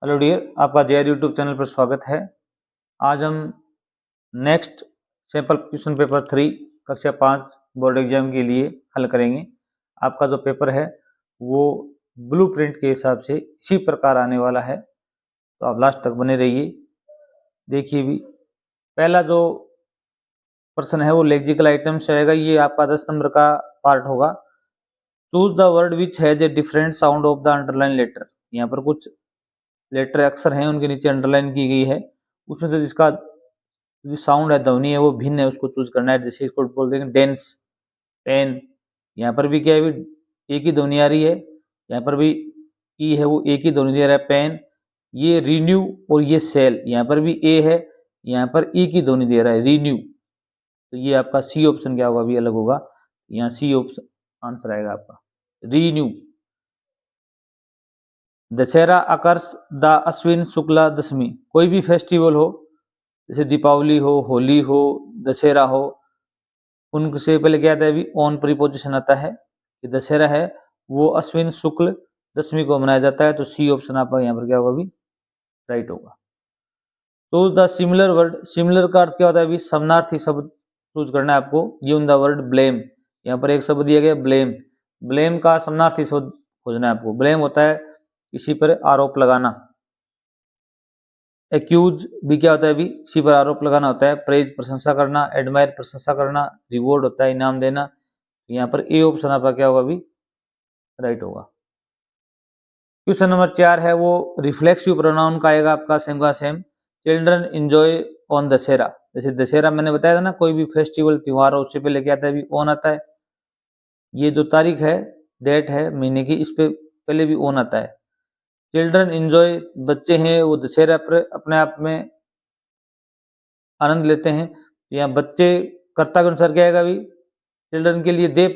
Hello dear, आपका JR YouTube channel पर स्वागत है। आज हम नेक्स्ट सैंपल क्वेश्चन पेपर 3 कक्षा 5 बोर्ड एग्जाम के लिए हल करेंगे। आपका जो पेपर है वो ब्लूप्रिंट के हिसाब से इसी प्रकार आने वाला है, तो आप लास्ट तक बने रहिए। देखिए भी पहला जो प्रश्न है वो लेक्सिकल आइटम से आएगा। ये आपका 10 नंबर का पार्ट होगा। Choose the word which has a different sound of the underline letter. यहाँ पर कुछ लेटर अक्षर हैं, उनके नीचे अंडरलाइन की गई है, उसमें से जिसका जो साउंड है, ध्वनि है, वो भिन्न है, उसको चूज करना है। जैसे इसको बोल देंगे डेंस, पेन। यहाँ पर भी क्या है, एक ही ध्वनि आ रही है। यहाँ पर भी ई है, वो एक ही ध्वनि दे रहा है, पेन। ये रिन्यू और ये सेल, यहाँ पर भी ए है, यहाँ पर ई की ध्वनि दे रहा है, रिन्यू। तो ये आपका सी ऑप्शन क्या होगा, भी अलग होगा। यहाँ सी ऑप्शन आंसर आएगा आपका, renew. Dussehra occurs the Ashwin Shukla Dashami. कोई भी फेस्टिवल हो, जैसे दीपावली हो, होली हो, दशहरा हो, उनसे पहले क्या आता है, अभी ऑन प्रीपोजिशन आता है कि दशहरा है वो अश्विन शुक्ल दशमी को मनाया जाता है। तो सी ऑप्शन आपका यहाँ पर क्या होगा, अभी राइट होगा। Choose the similar word. Similar का अर्थ क्या होता है, अभी समानार्थी शब्द चूज करना है आपको। Given the word blame. यहाँ पर एक शब्द दिया गया ब्लेम। ब्लेम का समानार्थी शब्द खोजना है आपको। ब्लेम होता है किसी पर आरोप लगाना। एक्यूज भी क्या होता है, अभी किसी पर आरोप लगाना होता है। प्रेज प्रशंसा करना, एडमायर प्रशंसा करना, रिवॉर्ड होता है इनाम देना। यहाँ पर ए ऑप्शन आपका क्या होगा, अभी राइट होगा। क्वेश्चन नंबर 4 है वो रिफ्लेक्सिव प्रोनाउन का आएगा आपका सेम का same. Children enjoy on Dussehra. जैसे दशहरा मैंने बताया था ना, कोई भी फेस्टिवल त्योहार हो उससे पहले क्या आता है, अभी ऑन आता है। ये जो तारीख है, डेट है महीने की, इस पे पहले भी ऑन आता है। चिल्ड्रन एंजॉय, बच्चे हैं वो दशहरा पर अपने आप में आनंद लेते हैं। यहाँ बच्चे कर्ता के अनुसार क्या आएगा, अभी चिल्ड्रन के लिए दे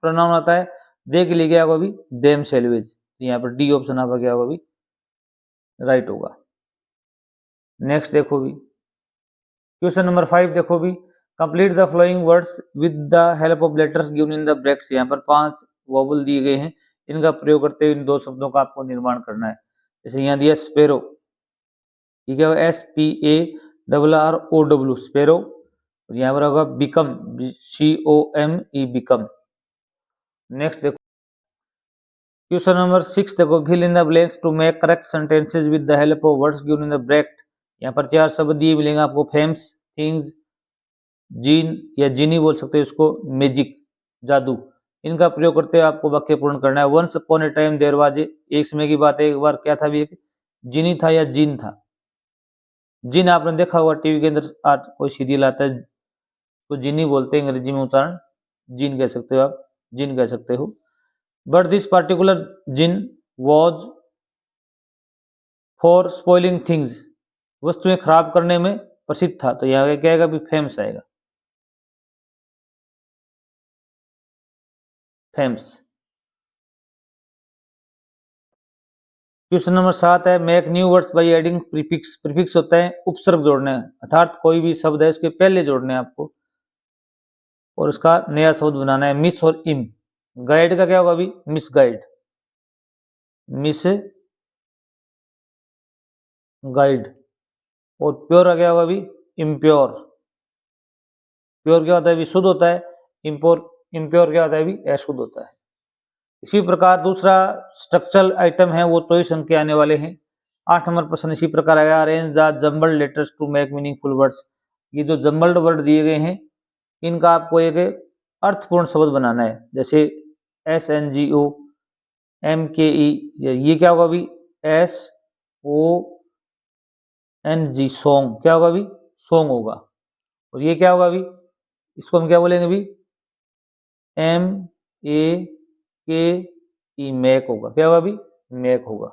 प्रोनाउन आता है, दे के लिए क्या होगा, अभी देम सेल्वेज। यहाँ पर डी ऑप्शन आपका क्या होगा, अभी राइट होगा। नेक्स्ट देखो भी क्वेश्चन नंबर 5 देखो भी। Complete the following words with the help of letters given in the brackets. यहाँ पर 5 वोबल दिए गए हैं, इनका प्रयोग करते हुए इन 2 शब्दों का आपको निर्माण करना है। जैसे यहाँ दिया स्पेरो, ये क्या होगा, SPARROW स्पेरो। और यहाँ पर होगा बिकम, COME बिकम। नेक्स्ट देखो क्वेश्चन नंबर 6 देखो। Fill in the blanks to make correct sentences with the help of words given in the bracket. यहाँ पर 4 शब्द दिए मिलेंगे आपको। फेम्स, थिंग्स, जीन या जीनी बोल सकते हैं उसको, मैजिक जादू। इनका प्रयोग करते हुए आपको वाक्य पूर्ण करना है। Once upon a time there was a, एक समय की बात है, एक बार क्या था, भी एक जीनी था या जीन था। जिन आपने देखा होगा टीवी के अंदर, आज कोई सीरियल आता है तो जिनी बोलते हैं, अंग्रेजी में उच्चारण जिन कह सकते हो आप, जिन कह सकते हो। But this particular jinn was for spoiling things, वस्तुएं खराब करने में प्रसिद्ध था। तो यहाँ क्या आएगा, भी फेमस आएगा, फेमस। क्वेश्चन नंबर 7 है make new words by adding prefix. Prefix होता है उपसर्ग जोड़ने, अर्थात कोई भी शब्द है उसके पहले जोड़ने हैं आपको और उसका नया शब्द बनाना है। मिस और इम। गाइड का क्या होगा, अभी मिस गाइड, मिस गाइड। और प्योर का क्या होगा, अभी इम्प्योर। प्योर क्या होता है, अभी शुद्ध होता है। इम्प्योर क्या होता है, अभी अशुद्ध होता है। इसी प्रकार दूसरा स्ट्रक्चरल आइटम है वो 24 अंक के आने वाले हैं। 8 नंबर प्रश्न इसी प्रकार आएगा। Arrange the jumbled letters to make meaningful words. ये जो जम्बल्ड वर्ड दिए गए हैं, इनका आपको एक अर्थपूर्ण शब्द बनाना है। जैसे SNGO, MKE, ये क्या होगा, अभी SONG, सॉन्ग क्या होगा, अभी सॉन्ग होगा। और ये क्या होगा, अभी इसको हम क्या बोलेंगे, अभी MEAKE, मैक होगा। क्या होगा, अभी मैक होगा।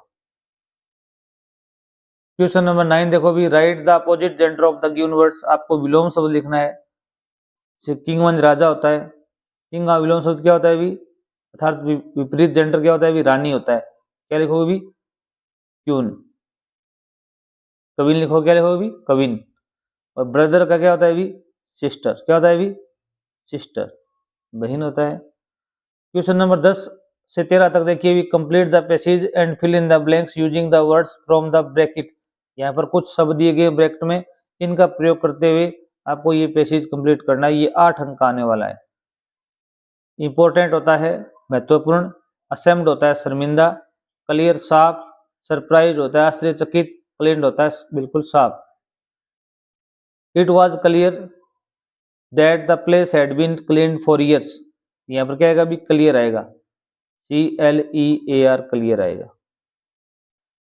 क्वेश्चन नंबर 9 देखो भी। Right the opposite gender of the given words. आपको विलोम शब्द लिखना है। जैसे किंग वन राजा होता है, किंग का विलोम शब्द क्या होता है, अभी अर्थात विपरीत जेंडर क्या होता है, अभी रानी होता है। क्या लिखोगे, अभी क्यून। कविन लिखो, क्या लिखोगे, अभी कविन। और ब्रदर का क्या होता है, अभी सिस्टर। क्या होता है, अभी सिस्टर, बहन होता है। क्वेश्चन नंबर 10 से 13 तक देखिए भी complete the passage and fill in the blanks using the words from the bracket. यहाँ पर कुछ शब्द दिए गए ब्रैकेट में, इनका प्रयोग करते हुए आपको ये पैसेज कंप्लीट करना है। ये 8 अंक का आने वाला है। इंपॉर्टेंट होता है महत्वपूर्ण, असेम्ड होता है शर्मिंदा, क्लियर साफ, सरप्राइज होता है आश्चर्यचकित, क्लीन्ड होता है बिल्कुल साफ। It was clear that the place had been cleaned for years. यहाँ पर क्या आएगा भी क्लियर आएगा, CLEAR क्लियर आएगा।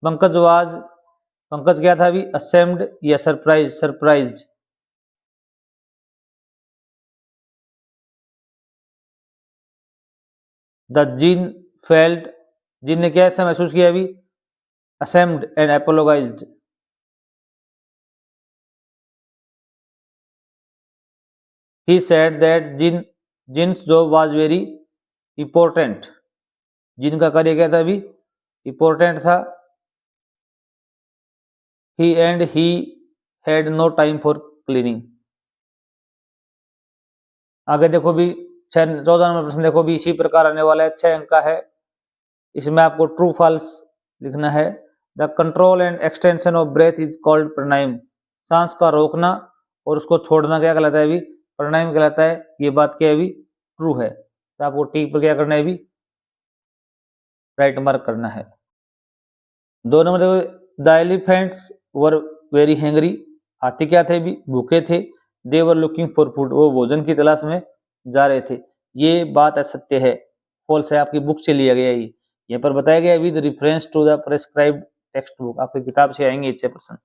पंकज क्या था अभी असेम्ड या सरप्राइज्ड। द जिन फेल्ट, जिन ने क्या ऐसा महसूस किया अभी असेम्ड and apologised. He said that jinn's job was very important. जिन का कार्य क्या था अभी इंपॉर्टेंट था। he had no time for cleaning। आगे देखो भी 14 नंबर प्रश्न देखो भी इसी प्रकार आने वाला है, 6 अंक का है। इसमें आपको ट्रू फॉल्स लिखना है। The control and extension of breath is called pranayama. सांस का रोकना और उसको छोड़ना क्या कहलाता है अभी प्राणायाम कहलाता है। ये बात क्या है अभी ट्रू है। तो आपको टी पर क्या करना है अभी राइट मार्क करना है। 2 नंबर देखो the elephants were very hangry. हाथी क्या थे भी भूखे थे। दे वर लुकिंग फॉर फूड, वो भोजन की तलाश में जा रहे थे। ये बात असत्य है, फॉल्स है, आपकी बुक से लिया गया है। यहाँ पर बताया गया with reference to the prescribed text book, आपकी किताब से आएंगे 6%।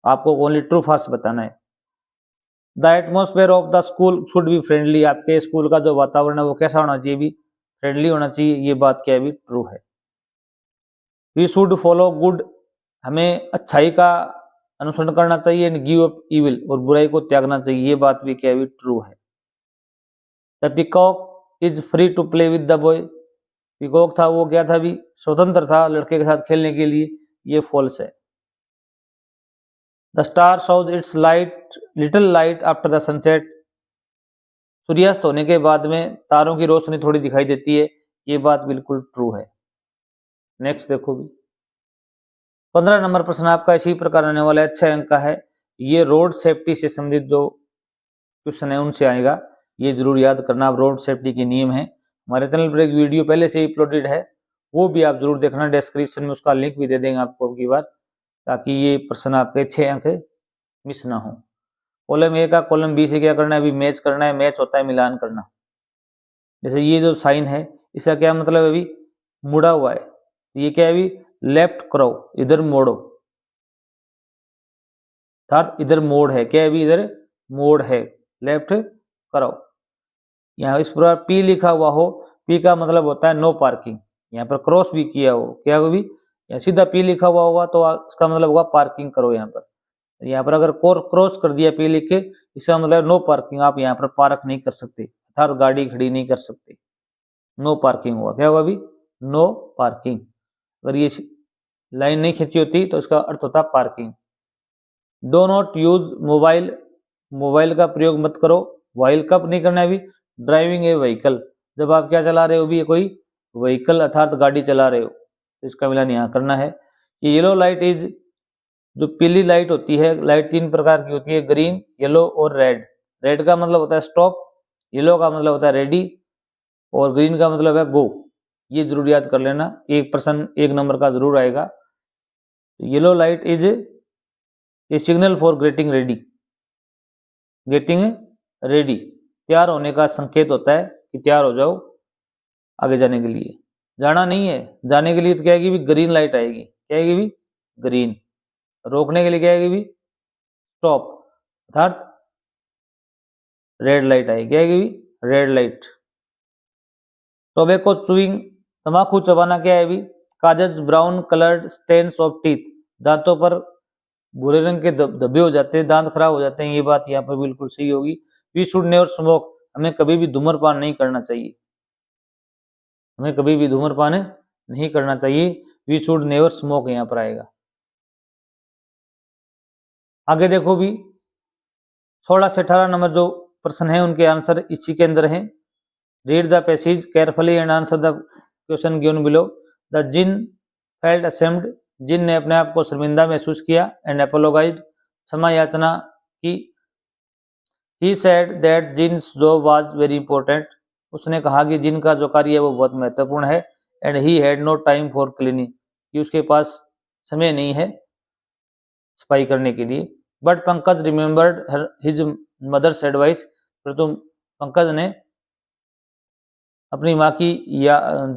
आपको ओनली ट्रू फॉल्स बताना है। The atmosphere of the school should be friendly. आपके स्कूल का जो वातावरण है वो कैसा होना चाहिए भी फ्रेंडली होना चाहिए। ये बात क्या है भी ट्रू है। वी शुड फॉलो गुड, हमें अच्छाई का अनुसरण करना चाहिए। एंड गिव अप इविल, और बुराई को त्यागना चाहिए। ये बात भी क्या भी ट्रू है। The peacock is free to play with the boy. Peacock था वो क्या था भी स्वतंत्र था लड़के के साथ खेलने के लिए। ये फॉल्स है। The star shows its light little light after the sunset. सूर्यास्त होने के बाद में तारों की रोशनी थोड़ी दिखाई देती है। ये बात बिल्कुल ट्रू है। नेक्स्ट देखो भी 15 नंबर प्रश्न आपका इसी प्रकार आने वाला है, 6 अंक का है। ये रोड सेफ्टी से संबंधित जो क्वेश्चन है उनसे आएगा, ये जरूर याद करना। आप रोड सेफ्टी के नियम है, हमारे चैनल पर एक वीडियो पहले से ही अपलोडेड है, वो भी आप जरूर देखना। डिस्क्रिप्शन में उसका लिंक भी दे देंगे आपको की बार, ताकि ये प्रश्न आपके 6 अंक मिस ना हो। कॉलम ए का कॉलम बी से क्या करना है अभी मैच करना है। मैच होता है मिलान करना। जैसे ये जो साइन है इसका क्या मतलब है अभी मुड़ा हुआ है, ये क्या है अभी लेफ्ट करो, इधर मोड़ो, अर्थात इधर मोड़ है। क्या है अभी इधर मोड़ है, लेफ्ट करो। यहाँ इस पर पी लिखा हुआ हो, पी का मतलब होता है नो पार्किंग। यहाँ पर क्रॉस भी किया हो, क्या हो भी यहाँ सीधा पी लिखा हुआ होगा तो इसका मतलब होगा पार्किंग करो। यहाँ पर अगर क्रॉस कर दिया पी लिख के, इसका मतलब नो पार्किंग, आप यहाँ पर पार्क नहीं कर सकते, अर्थात गाड़ी खड़ी नहीं कर सकते। नो पार्किंग हुआ, क्या होगा अभी नो पार्किंग। अगर ये लाइन नहीं खींची होती तो इसका अर्थ होता parking. Do not use mobile, mobile का प्रयोग मत करो। व्हाइल कब नहीं करना है अभी ड्राइविंग ए व्हीकल, जब आप क्या चला रहे हो भी कोई व्हीकल अर्थात गाड़ी चला रहे हो, तो इसका मिलान यहाँ करना है। ये येलो लाइट इज, जो पीली लाइट होती है, लाइट 3 प्रकार की होती है, ग्रीन, येलो और रेड। रेड का मतलब होता है स्टॉप, येलो का मतलब होता है रेडी, और ग्रीन का मतलब है गो। ये जरूर याद कर लेना, 1 नंबर का जरूर आएगा। Yellow light is a signal for getting ready, getting ready, तैयार होने का संकेत होता है कि तैयार हो जाओ आगे जाने के लिए। जाना नहीं है, जाने के लिए तो क्या आएगी भी ग्रीन लाइट आएगी, क्या आएगी भी ग्रीन। रोकने के लिए क्या आएगी भी स्टॉप, अर्थात रेड लाइट आएगी, क्या आएगी भी रेड लाइट। टोबैको चुइंग, तंबाकू चबाना क्या है भी कागज brown coloured stains of teeth, दांतों पर भूरे रंग के धब्बे हो जाते हैं, दांत खराब हो जाते हैं। ये बात यहाँ पर बिल्कुल सही होगी। वी शुड नेवर स्मोक, हमें कभी भी धूम्रपान नहीं करना चाहिए, हमें कभी भी धूम्रपान नहीं करना चाहिए। वी शुड नेवर स्मोक यहाँ पर आएगा। आगे देखो भी 16 से 18 नंबर जो प्रश्न है उनके आंसर इसी के अंदर है। Read the passage carefully and answer the question given below. The jinn felt असेम्ड, जिन ने अपने आप को शर्मिंदा महसूस किया, एंड एपोलोगाइज्ड, क्षमा याचना की। ही said that jinn's job was very important, उसने कहा कि जिन का जो कार्य है वो बहुत महत्वपूर्ण है। And he had no time for cleaning, कि उसके पास समय नहीं है सफाई करने के लिए। But Pankaj remembered his mother's advice, परंतु पंकज ने अपनी माँ की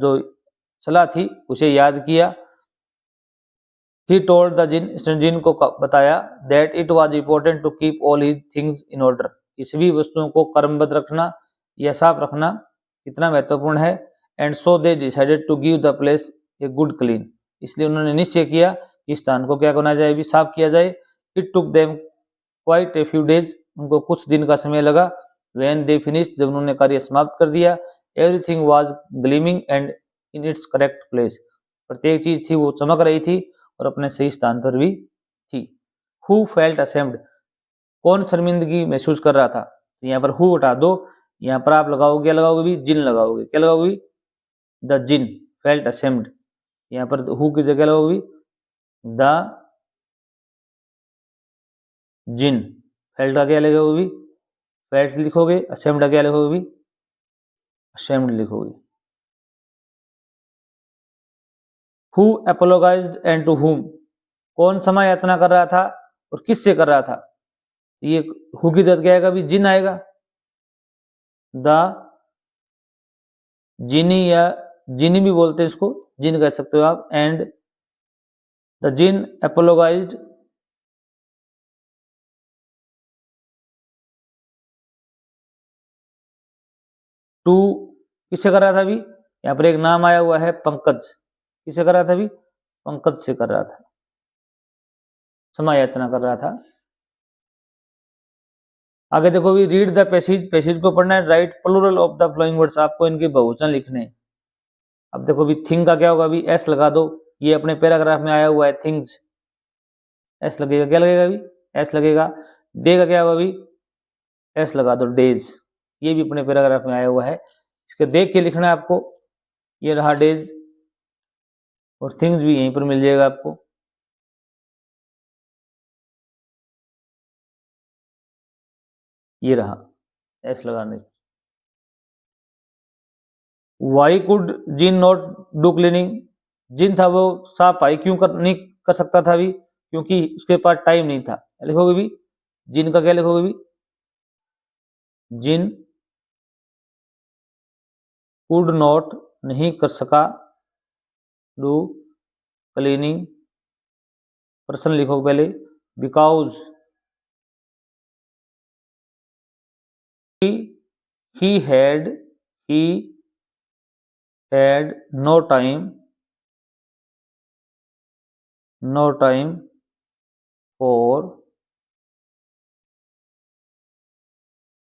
जो सलाह थी उसे याद किया। ही टोल्ड द जिन, जिन को बताया that it was important to keep all his things in order, कि सभी वस्तुओं को क्रमबद्ध रखना या साफ रखना कितना महत्वपूर्ण है। And so they decided to give the place a good clean, इसलिए उन्होंने निश्चय किया कि स्थान को क्या करना जाए, भी साफ किया जाए। It took them quite a few days, उनको कुछ दिन का समय लगा। व्हेन दे फिनिश्ड, जब उन्होंने कार्य समाप्त कर दिया। Everything was gleaming and in its correct place, प्रत्येक चीज थी वो चमक रही थी और अपने सही स्थान पर भी थी। हु फेल्ट असेम्ड, कौन शर्मिंदगी महसूस कर रहा था, यहाँ पर हु हटा दो, यहाँ पर आप लगाओगे क्या लगाओगे भी, जिन लगाओगे, क्या लगाओगे भी, द जिन फेल्ट असेम्ड, यहाँ पर हु की जगह लगाओगे द जिन, फेल्ट का क्या लिखोगे भी, फेल्ट लिखोगे, असेम्ड का क्या लिखोगे भी, असेम्ड लिखोगे। हु एपोलोगाइज्ड एंड टू हुम, कौन क्षमा याचना कर रहा था और किससे कर रहा था, ये हु की जगह क्या आएगा भी, जिन आएगा। द जिनी या जिनी भी बोलते हैं इसको, जिन कह सकते हो आप। एंड द जिन एपोलोगाइज्ड टू, किससे कर रहा था अभी, यहाँ पर एक नाम आया हुआ है पंकज, किससे कर रहा था अभी, पंकज से कर रहा था, क्षमा याचना कर रहा था। आगे देखो भी, रीड द पैसेज, पैसेज को पढ़ना है। Write plural of the following words, आपको इनके बहुवचन लिखने। अब देखो भी, थिंग का क्या होगा भी, एस लगा दो, ये अपने पैराग्राफ में आया हुआ है थिंग्स, एस लगेगा, क्या लगेगा भी, एस लगेगा। डे का क्या होगा भी, एस लगा दो, डेज, ये भी अपने पैराग्राफ में आया हुआ है, इसके देख के लिखना है आपको। ये रहा डेज, और थिंग्स भी यहीं पर मिल जाएगा आपको। ये रहा, एस लगाने। Why could jinn not do cleaning, जिन था वो सफाई क्यों नहीं कर सकता था भी, क्योंकि उसके पास टाइम नहीं था। लिखोगे भी, जिन का क्या लिखोगे भी, जिन कुड नॉट, नहीं कर सका, डू क्लीनिंग, पर्सन लिखोगे पहले, because he had no time for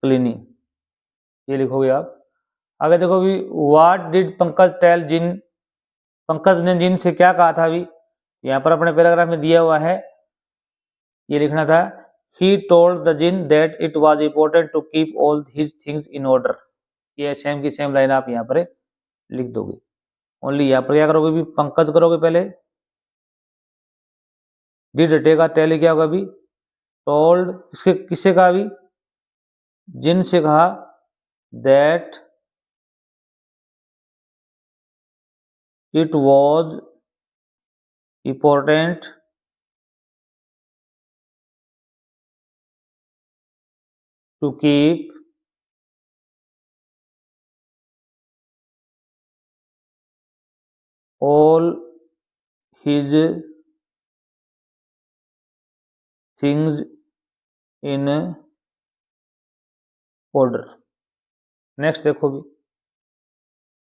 cleaning, ये लिखोगे आप। आगे देखो भी, व्हाट डिड पंकज टेल जिन, पंकज ने जिन से क्या कहा था अभी, यहाँ पर अपने पैराग्राफ में दिया हुआ है, ये लिखना था। He told the jinn that it was important to keep all his things in order, ये सेम की सेम लाइन आप यहाँ पर लिख दोगे। ओनली यहाँ पर क्या करोगे भी, पंकज करोगे पहले, डिड हटेगा, टेल क्या होगा भी, टोल्ड, इसके किससे कहा भी, जिन से कहा, that it was important to keep all his things in order। Next देखो भी,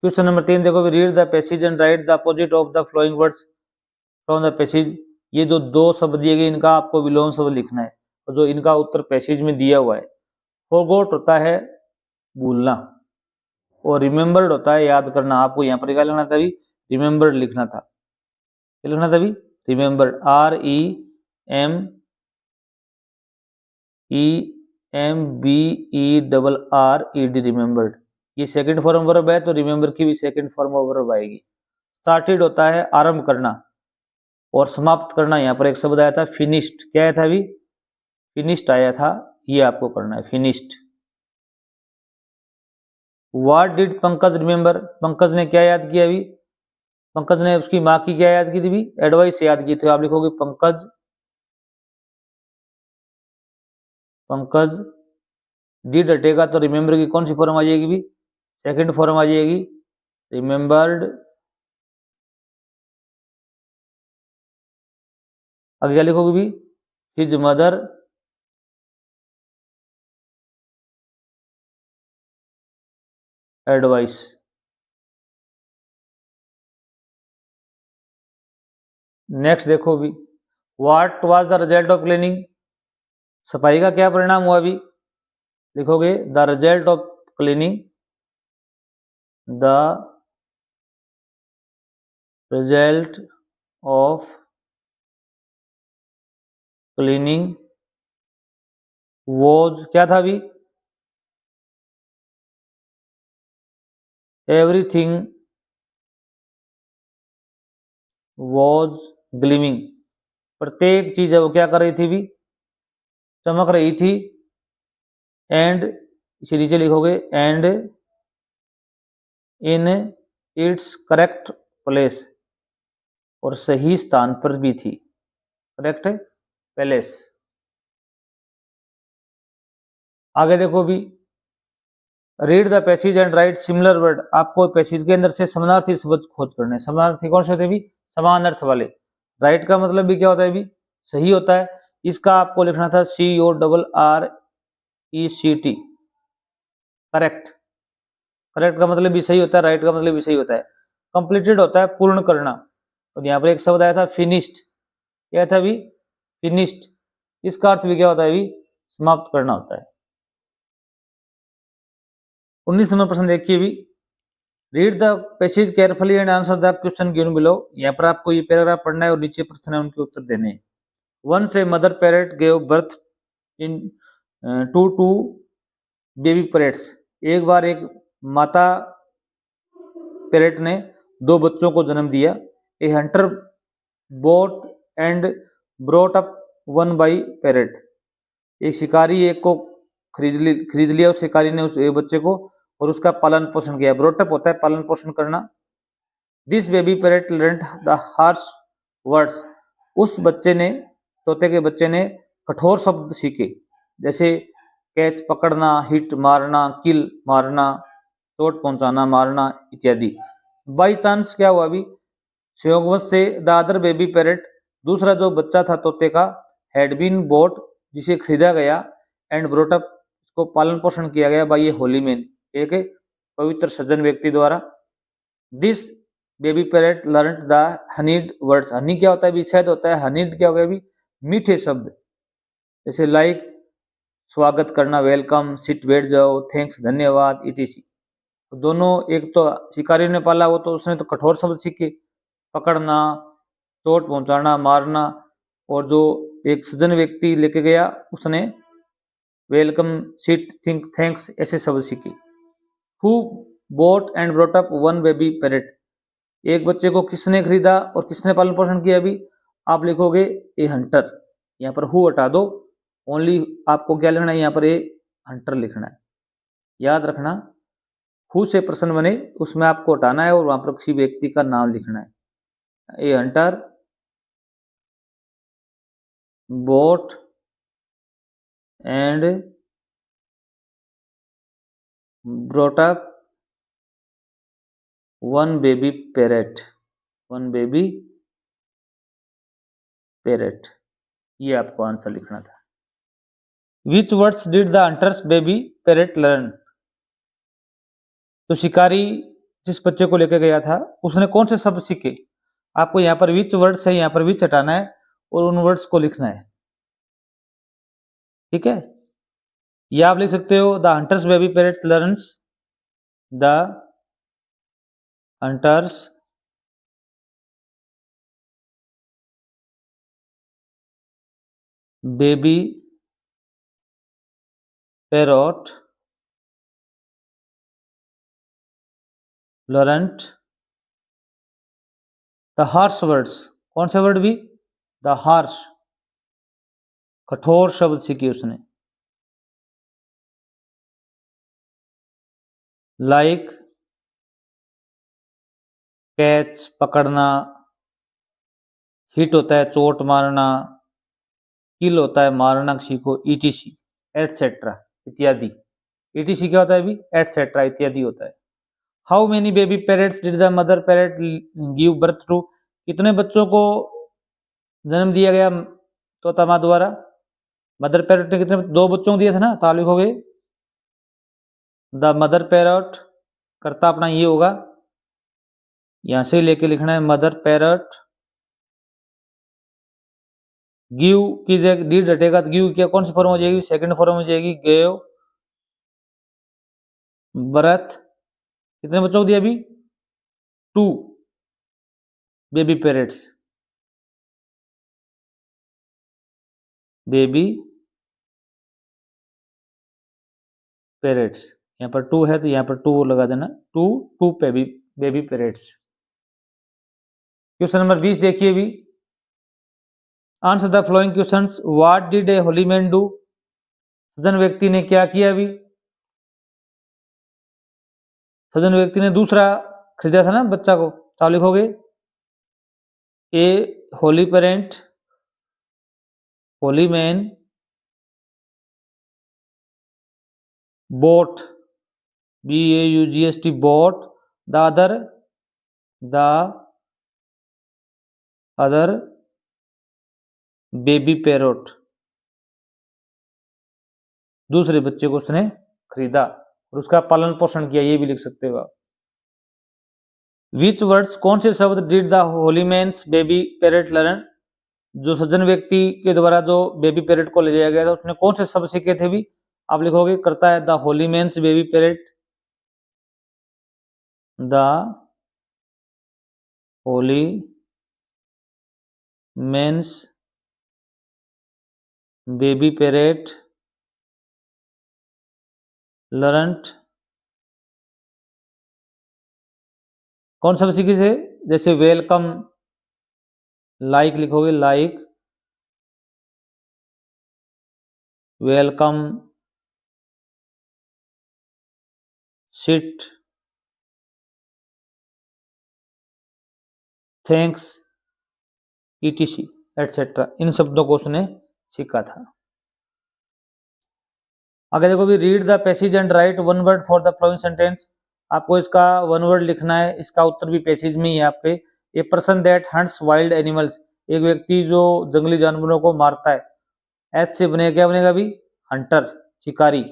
क्वेश्चन नंबर 3 देखो भी, read the passage and write the opposite of the following words from the passage. ये जो दो शब्द दिए गए, इनका आपको विलोम शब्द लिखना है, और जो इनका उत्तर पैसेज में दिया हुआ है। फॉरगॉट होता है भूलना, और रिमेम्बर्ड होता है याद करना। आपको यहाँ पर क्या लिखना था, रिमेम्बर्ड लिखना था, क्या लिखना था भी, रिमेम्बर्ड, REMEMBERRED, रिमेम्बर्ड, ये सेकंड फॉर्म वर्ब है तो रिमेंबर की भी सेकंड फॉर्म ऑफ वर्ब आएगी। स्टार्टेड होता है आरंभ करना, और समाप्त करना यहाँ पर एक शब्द आया था फिनिश्ड। क्या आया था अभी? फिनिश्ड आया था, ये आपको करना है finished. What did Pankaj remember? Pankaj ने क्या याद किया अभी? पंकज ने उसकी माँ की क्या याद की थी भी? एडवाइस याद की थी। आप लिखोगे पंकज, पंकज डिड हटेगा तो रिमेंबर की कौन सी फॉर्म आ जाएगी भी? सेकंड फॉर्म आ जाएगी, रिमेंबर्ड। आगे क्या लिखोगे भी? His mother advice. नेक्स्ट देखो भी, what was the result of cleaning? सफाई का क्या परिणाम हुआ अभी? लिखोगे the result of cleaning, the result of cleaning was, क्या था अभी? Everything was gleaming. प्रत्येक चीज है वो क्या कर रही थी भी? चमक रही थी। एंड इसे नीचे लिखोगे and in its correct place, और सही स्थान पर भी थी। Correct place. आगे देखो भी, read the passage and right similar word. आपको पैसेज के अंदर से समानार्थी शब्द खोज करने। समानार्थी कौन से होते हैं भी? समान अर्थ वाले। राइट का मतलब भी क्या होता है भी? सही होता है। इसका आपको लिखना था CORRECT। करेक्ट। करेक्ट का मतलब भी सही होता है, राइट का मतलब भी सही होता है। कंप्लीटेड होता है पूर्ण करना, और यहाँ पर एक शब्द आया था फिनिश्ड। क्या था भी? फिनिश्ड। इसका अर्थ भी क्या होता है भी? समाप्त करना होता है। 19 नंबर प्रश्न देखिए भी, read the passage carefully and answer the question given below. यहाँ पर आपको ये पैराग्राफ पढ़ना है और नीचे प्रश्न है उनके उत्तर देने हैं। Once a mother parrot gave birth in two baby parrots. एक बार एक माता पैरेट ने दो बच्चों को जन्म दिया। ए Hunter boat and brought up one by parrot. एक शिकारी एक को खरीद लिया उस शिकारी ने उस एक बच्चे को, और उसका पालन पोषण किया। ब्रोटअप होता है पालन पोषण करना। This baby parrot learned the harsh words. उस बच्चे ने, तोते के बच्चे ने कठोर शब्द सीखे, जैसे कैच पकड़ना, हिट मारना, किल मारना, चोट पहुंचाना, मारना इत्यादि। बाई चांस क्या हुआ अभी? संयोगवश से द अदर बेबी पैरेट, दूसरा जो बच्चा था तोते का, हैड बीन बोट, जिसे खरीदा गया, एंड ब्रोटअप, इसको पालन पोषण किया गया, बाई ए होली मैन, एक पवित्र सज्जन व्यक्ति द्वारा। This baby parrot learn the honeyed words. Honey क्या होता है भी? शहद होता है। हनीड क्या हो गया भी? मीठे शब्द, जैसे लाइक स्वागत करना, वेलकम, सिट बैठ जाओ, थैंक्स धन्यवाद इटीसी। दोनों, एक तो शिकारी ने पाला वो तो उसने तो कठोर शब्द सीखे, पकड़ना, चोट पहुंचाना, मारना, और जो एक सज्जन व्यक्ति लेके गया उसने वेलकम, सिट, थिंक, थैंक्स ऐसे शब्द सीखे। Who boat and brought up one baby parrot. एक बच्चे को किसने खरीदा और किसने पालन पोषण किया अभी? आप लिखोगे ए हंटर। यहाँ पर हु हटा दो, ओनली आपको क्या लिखना है यहाँ पर? ए हंटर लिखना है। याद रखना, हु से प्रश्न बने उसमें आपको हटाना है और वहां पर किसी व्यक्ति का नाम लिखना है। ए Hunter boat and brought up one baby parrot. One baby parrot, ये आपको आंसर लिखना था। विच words did the hunter's baby parrot learn. तो शिकारी जिस बच्चे को लेकर गया था उसने कौन से शब्द सीखे? आपको यहाँ पर विच वर्ड्स है, यहाँ पर विच हटाना है और उन वर्ड्स को लिखना है। ठीक है, या आप लिख सकते हो the hunter's baby parrot learns, the hunter's baby parrot learnt the harsh words. कौन से वर्ड भी? द हार्श, कठोर शब्द सीखे उसने। लाइक कैच, पकड़ना। हिट होता है चोट मारना। किल होता है मारना किसी को। ईटीसी एटसेट्रा इत्यादि। ईटीसी क्या होता है अभी? एटसेट्रा इत्यादि होता है। How many baby parrots did the mother parrot give birth to? कितने बच्चों को जन्म दिया गया तोता माँ द्वारा? मदर पैरेट ने कितने? 2 बच्चों को दिए थे ना, ताल्लुक हो गए। द मदर पैरट, कर्ता अपना ये होगा, यहां से लेके लिखना है मदर पैरट। गिव की जगह डीड हटेगा तो गिव क्या कौन सी फॉर्म हो जाएगी? सेकंड फॉर्म हो जाएगी। Gave birth. कितने बच्चों को दिया अभी? 2 बेबी पैरेट्स। बेबी पैरेट्स, यहाँ पर 2 है तो यहाँ पर 2 लगा देना। 2 बेबी पैरेट्स। क्वेश्चन नंबर 20 देखिए भी। Answer the flowing questions. What did a Holi man do? सज्जन व्यक्ति ने क्या किया अभी? सज्जन व्यक्ति ने दूसरा खरीदा था ना बच्चा को, ताल्लुक हो गए। A holy parent, holy man bought, BAUGST bought the other baby parrot. दूसरे बच्चे को उसने खरीदा और उसका पालन पोषण किया, ये भी लिख सकते हो आप। विच वर्ड्स, कौन से शब्द did the holy man's baby parrot learn? जो सज्जन व्यक्ति के द्वारा जो बेबी पैरेट को ले जाया गया था उसने कौन से शब्द सीखे थे भी? आप लिखोगे करता है the holy man's baby parrot, the holy man's baby parrot learnt. कौन सा सीखे थे? जैसे वेलकम, लाइक लिखोगे like, welcome, sit, thanks, ETC et cetera. इन शब्दों को उसने सीखा था। आगे देखो भी, read the passage and write one word for the following sentence. आपको इसका 1 वर्ड लिखना है, इसका उत्तर भी पैसेज में ही है आपके। A person that hunts wild animals, एक व्यक्ति जो जंगली जानवरों को मारता है। एच से बनेगा क्या बनेगा अभी? हंटर, शिकारी।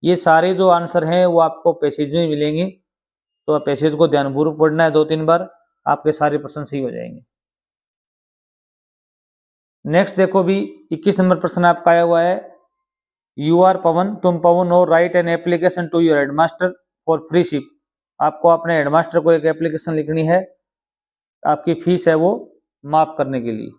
ये सारे जो आंसर हैं वो आपको पैसेज में मिलेंगे, तो आप पैसेज को ध्यानपूर्वक पढ़ना है 2-3 बार, आपके सारे प्रश्न सही हो जाएंगे। नेक्स्ट देखो भी, 21 नंबर प्रश्न आपका आया हुआ है। यू आर पवन, तुम पवन हो, write an application to your headmaster for free ship. आपको अपने हेडमास्टर को एक एप्लीकेशन लिखनी है, आपकी फीस है वो माफ करने के लिए।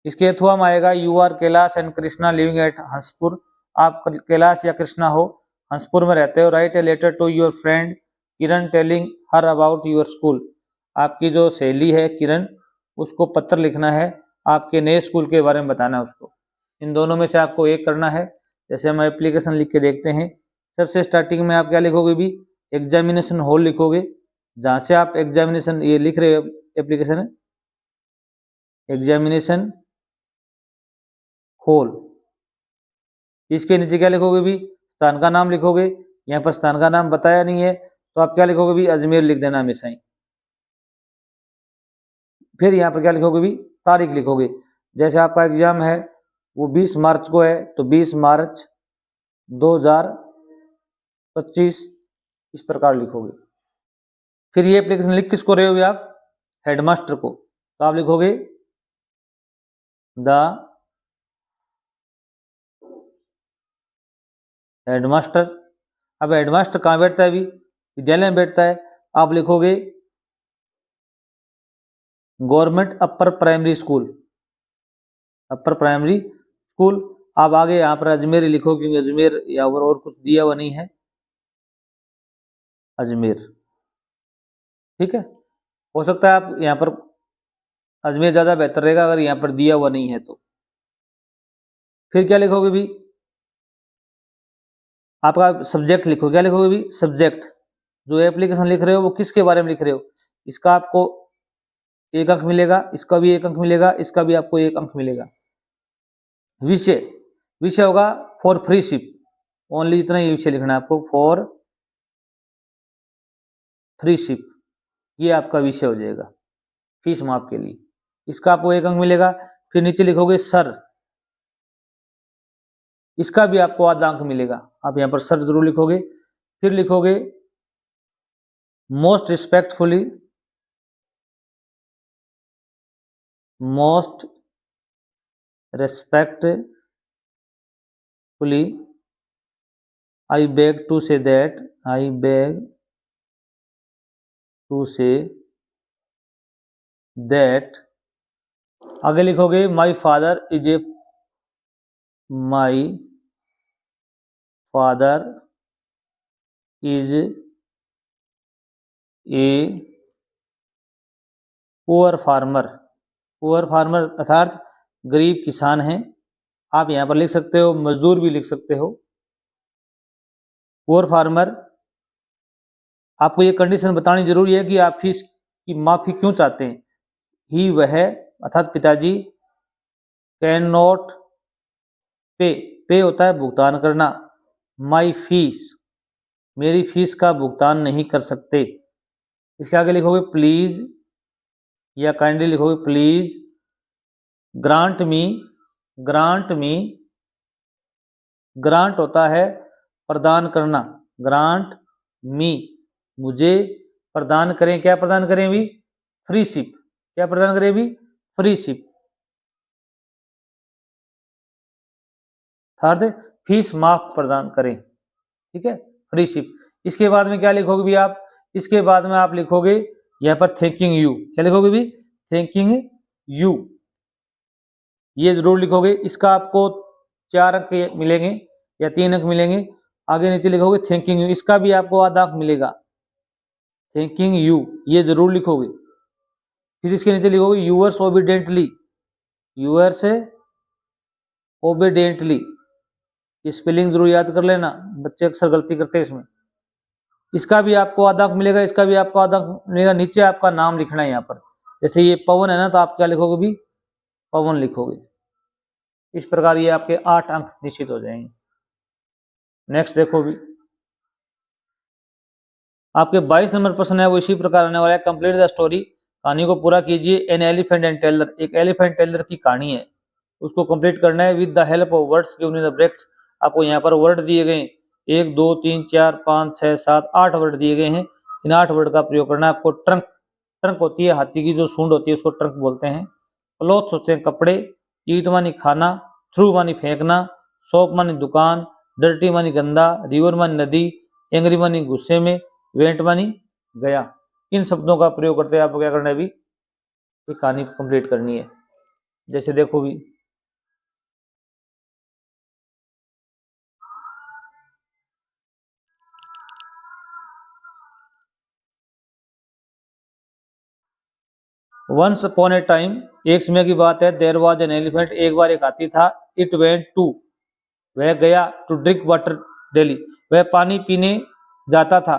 इसके थ्रू हम आएगा, you are Kailash and Krishna living at Hanspur. आप कैलाश या कृष्णा हो, हंसपुर में रहते हो। Write a letter to your friend Kiran telling her about your school. आपकी जो सहेली है किरण, उसको पत्र लिखना है, आपके नए स्कूल के बारे में बताना है उसको। इन दोनों में से आपको एक करना है। जैसे हम एप्लीकेशन लिख के देखते हैं, सबसे स्टार्टिंग में आप क्या लिखोगे भी? एग्जामिनेशन हॉल लिखोगे। जहाँ से आप एग्जामिनेशन ये लिख रहे हो एप्लीकेशन, एग्जामिनेशन हॉल, इसके नीचे क्या लिखोगे भी? स्थान का नाम लिखोगे। यहाँ पर स्थान का नाम बताया नहीं है तो आप क्या लिखोगे भी? अजमेर लिख देना हमेशा ही। फिर यहाँ पर क्या लिखोगे भी? तारीख लिखोगे। जैसे आपका एग्जाम है वो 20 मार्च को है तो 20 मार्च 2025 इस प्रकार लिखोगे। फिर ये एप्लीकेशन लिख किसको रहे हो आप? हेडमास्टर को, तो आप लिखोगे द हेडमास्टर। अब हेडमास्टर कहाँ बैठता है अभी? विद्यालय में बैठता है। आप लिखोगे government upper primary school, upper primary school. आप आगे यहाँ पर अजमेर लिखो क्योंकि अजमेर या और कुछ दिया हुआ नहीं है। अजमेर। ठीक है, हो सकता है आप यहाँ पर अजमेर ज्यादा बेहतर रहेगा अगर यहाँ पर दिया हुआ नहीं है तो। फिर क्या लिखोगे भी, आपका सब्जेक्ट लिखो। क्या लिखोगे भी, सब्जेक्ट। जो एप्लीकेशन लिख रहे हो वो किसके बारे में लिख रहे हो, इसका आपको 1 अंक मिलेगा, इसका भी 1 अंक मिलेगा, इसका भी आपको 1 अंक मिलेगा। विषय, विषय होगा फॉर फ्री शिप, ओनली इतना ही विषय लिखना है आपको, फॉर फ्री शिप, ये आपका विषय हो जाएगा फीस माफ के लिए, इसका आपको 1 अंक मिलेगा। फिर नीचे लिखोगे सर, इसका भी आपको आधा अंक मिलेगा, आप यहाँ पर सर जरूर लिखोगे। फिर लिखोगे most respectfully, most respectfully I beg to say that, I beg to say that. आगे लिखोगे my father is a, my father is a poor farmer, poor farmer अर्थात गरीब किसान हैं। आप यहाँ पर लिख सकते हो मजदूर भी लिख सकते हो। पुअर फार्मर, आपको ये कंडीशन बतानी जरूरी है कि आप फीस की माफी क्यों चाहते हैं। ही, वह अर्थात पिताजी, कैन नॉट पे, पे होता है भुगतान करना, माई फीस, मेरी फीस का भुगतान नहीं कर सकते। इसके आगे लिखोगे प्लीज या काइंडली लिखोगे please grant me, grant me, grant होता है प्रदान करना, ग्रांट मी, मुझे प्रदान करें। क्या प्रदान करें भी, फ्री शिप। क्या प्रदान करें भी, फ्री शिप। थर्ड, फीस माफ प्रदान करें। ठीक है, फ्री शिप। इसके बाद में क्या लिखोगे भी आप, इसके बाद में आप लिखोगे यहाँ पर थैंकिंग यू। क्या लिखोगे भी, थैंकिंग यू, ये जरूर लिखोगे। इसका आपको 4 अंक मिलेंगे या 3 अंक मिलेंगे। आगे नीचे लिखोगे थैंकिंग यू, इसका भी आपको आधा अंक मिलेगा, थैंकिंग यू, ये जरूर लिखोगे। फिर इसके नीचे लिखोगे yours obediently, yours obediently, spelling जरूर याद कर लेना, बच्चे अक्सर गलती करते हैं इसमें। इसका भी आपको आधा अंक मिलेगा, इसका भी आपको आधा अंक मिलेगा। नीचे आपका नाम लिखना है यहाँ पर, जैसे ये पवन है ना, तो आप क्या लिखोगे भी, पवन लिखोगे। इस प्रकार ये आपके 8 अंक निश्चित हो जाएंगे। नेक्स्ट देखो भी, आपके 22 नंबर प्रश्न है वो इसी प्रकार आने वाला है। कंप्लीट द स्टोरी, कहानी को पूरा कीजिए। एन एलिफेंट एंड टेलर, एक एलिफेंट टेलर की कहानी है, उसको कंप्लीट करना है with the help of words given in the brackets. आपको यहाँ पर वर्ड दिए गए 1 2 3 4 5 6 7 8 वर्ड दिए गए हैं। इन 8 वर्ड का प्रयोग करना है आपको। ट्रंक, ट्रंक होती है हाथी की जो सूंड होती है उसको ट्रंक बोलते हैं। क्लॉथ होते हैं कपड़े, ईट मानी खाना, थ्रू मानी फेंकना, शॉप मानी दुकान, डर्टी मानी गंदा, रिवर मानी नदी, एंग्री मानी गुस्से में, वेंट मानी गया। इन शब्दों का प्रयोग करते हैं आपको क्या करना है भी, कहानी कंप्लीट करनी है। जैसे देखो भी, वंस अपॉन ए टाइम, एक समय की बात है, देयर वाज एन एलिफेंट, एक बार एक हाथी था। इट वेंट टू, वह गया, टू ड्रिंक वाटर डेली, वह पानी पीने जाता था।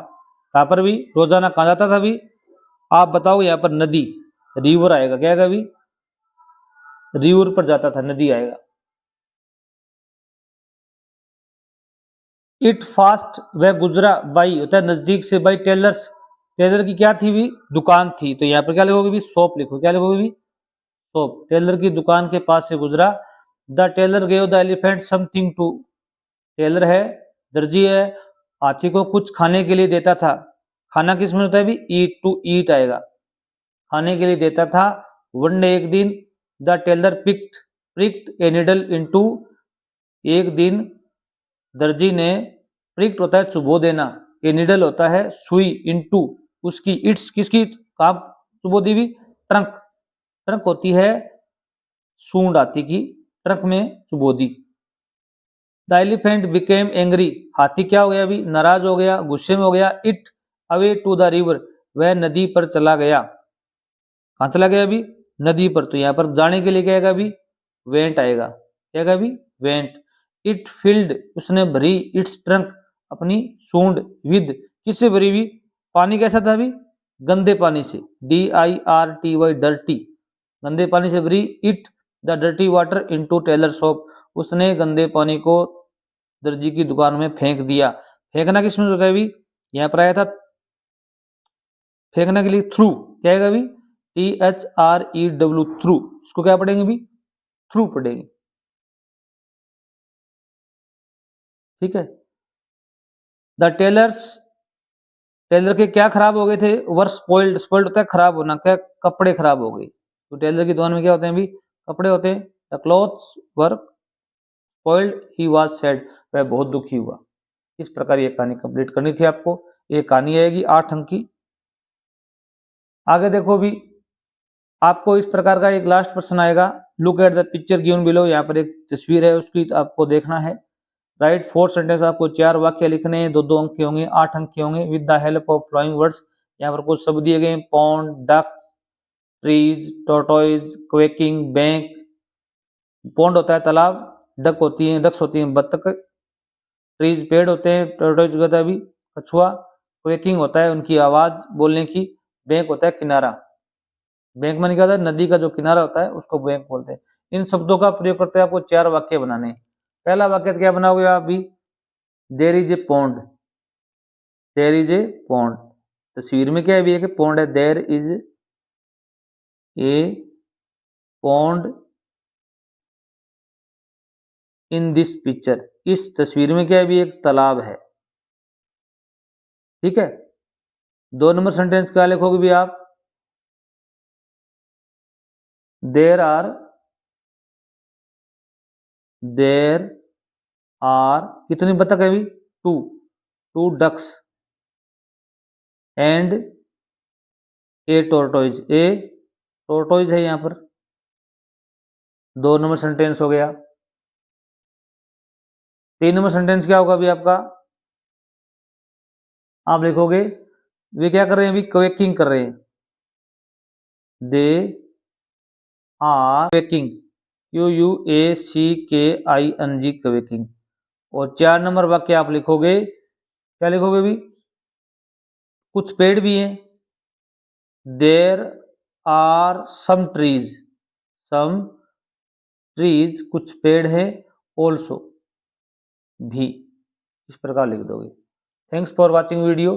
कहाँ पर भी, रोजाना कहाँ जाता था भी, आप बताओ यहाँ पर नदी, रिवर आएगा। क्या आएगा भी, रिवर पर जाता था, नदी आएगा। इट फास्ट, वह गुजरा, बाई होता है नजदीक से, बाई टेलर्स, टेलर की क्या थी भी, दुकान थी। तो यहाँ पर क्या लिखोगे भी, शॉप लिखो। क्या लिखोगे भी, शॉप, टेलर की दुकान के पास से गुजरा। The tailor gave the elephant something to, tailor है, दर्जी है, हाथी को कुछ खाने के लिए देता था। खाना किस में होता है भी, ईट, टू ईट आएगा, खाने के लिए देता था। वन डे, एक दिन, the tailor pricked a needle into, एक दिन दर्जी ने, प्रिक्ड होता है चुबो देना, ए निडल होता है सुई, इनटू उसकी, इट्स किसकी, काम चुबो दी भी, ट्रंक, ट्रंक होती है सूंड हाथी की, ट्रंक में चुबो दी। द एलिफेंट बिकेम एंग्री, हाथी क्या हो गया भी, नाराज हो गया, गुस्से में हो गया। It away to the river, वह नदी पर चला गया। कहाँ चला गया अभी? नदी पर। तो यहाँ पर जाने के लिए क्या आएगा अभी? वेंट आएगा। क्या आएगा अभी? वेंट। इट फिल्ड, उसने भरी, इट्स ट्रंक, अपनी सूंड, विद, किससे भरी हुई? पानी कैसा था अभी? गंदे पानी से, DIRTY, डर्टी, गंदे पानी से भरी। It the dirty water into Taylor shop, उसने गंदे पानी को दर्जी की दुकान में फेंक दिया। फेंकना किस में होता है अभी? यहाँ पर आया था फेंकने के लिए थ्रू, क्या आएगा अभी? THREW, through. इसको क्या पढ़ेंगे अभी? थ्रू पढ़ेंगे। ठीक है। द टेलर्स, टेलर के क्या खराब हो गए थे? वर स्पॉइल्ड, स्पॉइल्ड होता है खराब होना, क्या? कपड़े खराब हो गए। तो टेलर की दुकान में क्या होते हैं अभी? कपड़े होते हैं। The clothes were spoiled, he was sad, वह बहुत दुखी हुआ। इस प्रकार ये कहानी कंप्लीट करनी थी आपको। ये कहानी आएगी 8 अंक की। आगे देखो भी, आपको इस प्रकार का एक लास्ट प्रश्न आएगा। Look at the picture given below, यहाँ पर एक तस्वीर है, उसकी आपको देखना है। राइट 4 सेंटेंस, आपको 4 वाक्य लिखने हैं। 2-2 अंक के होंगे, 8 अंक के होंगे। With the help of following words, यहाँ पर कुछ शब्द दिए गए। Pond, ducks, trees, tortoise, quacking, bank. Pond होता है तालाब, डक होती है, डक्स होती है बत्तख, ट्रीज पेड़ होते हैं, टोटोइज होता है अभी कछुआ, क्वेकिंग होता है उनकी आवाज बोलने की, बैंक होता है किनारा। बैंक माने क्या होता है? नदी का जो किनारा होता है उसको बैंक बोलते हैं। इन शब्दों का प्रयोग करते हैं आपको 4 वाक्य बनाने। पहला वाक्य क्या बनाओगे आप भी? There is a pond, there is a pond. तस्वीर में क्या है भी है कि पॉन्ड है। There is a pond in this picture, इस तस्वीर में क्या है भी? एक तालाब है। ठीक है। 2 नंबर सेंटेंस क्या लिखोगे भी आप? देर आर, देर आर कितनी बतख है भी? 2, 2 ducks and A tortoise, A tortoise है यहाँ पर। 2 नंबर सेंटेंस हो गया। 3 नंबर सेंटेंस क्या होगा अभी आपका? आप लिखोगे वे क्या कर रहे हैं अभी? क्वेकिंग कर रहे हैं। They are quacking, QUACKING, quacking. और 4 नंबर वाक्य आप लिखोगे, क्या लिखोगे अभी? कुछ पेड़ भी हैं। There are some trees, some trees, कुछ पेड़ हैं। ऑल्सो, भी। इस प्रकार लिख दोगे। Thanks for watching video.